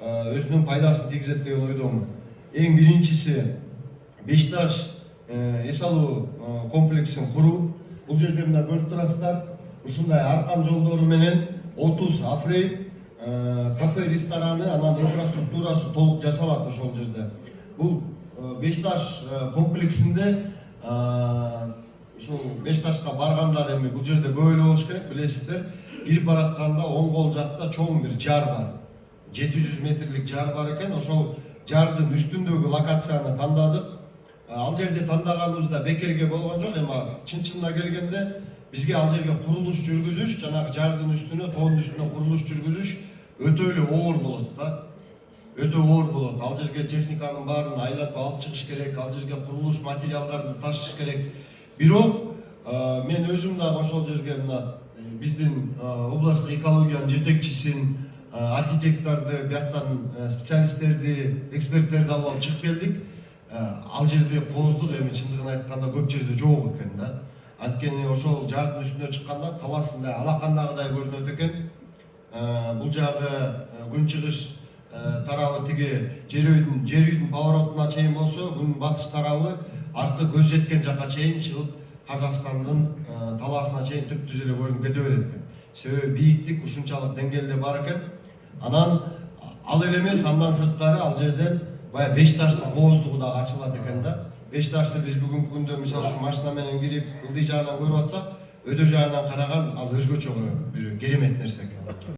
өзүнүн пайдасын тийгизет деген ойдомун. Эң биринчиси Бешташ эс алуу комплексин куруу. Бул жерде мына көрүп турасыздар, ушундай аркан жолдору менен 30 афрейм кафе рестораны, анан инфраструктурасы толук жасалат ошол жерде. Бул Бешташ комплексинде ушул Бешташка баргандар эми бул жерде көп эле болуш керек, билесиздер. Кирип баратканда оң кол жакта чоң бир жар бар. 700 метрлик жар бар экен. Ошол жардын үстүндөгү локацияны тандадык. Ал жерде тандаганыбызда бекерге болгон жок, эми чын-чынына келгенде бизге ал жерге курулуш жүргүзүш, жанагы жардын үстүнө, тоонун үстүнө курулуш жүргүзүш өтө эле оор болот да. Өтө оор болот. Ал жерге техниканын баарын айлатып алып чыгыш керек, ал жерге курулуш материалдарды ташыш керек. Бирок мен өзүм дагы ошол жерге мына биздин областтык экологиянын жетекчисин, архитекторду, бияктан специалисттерди, эксперттерди алып чыгып келдик. Ал жерде кооздук эми чындыгын айтканда көп жерде жок экен да. Анткени ошол жардын үстүнө чыкканда таласындай алакандагыдай көрүнөт экен. Бул жагы күнчыгыш тарабы тиги жер үйдүн поворотуна чейин болсо, күн батыш тарабы аркы көз жеткен жакка чейин чыгып Казакстандын талаасына чейин түп-түз эле көрүнүп кете берет экен. Себеби бийиктик ушунчалык деңгээлде бар экен. Анан ал эле эмес, андан сырткары ал жерден баягы Бешташтын кооздугу дагы ачылат экен да. Бешташты биз бүгүнкү күндө мисалы үчүн машина менен кирип ылдый жагынан көрүп атсак, өйдө жагынан караган ал өзгөчө бир керемет нерсе экен.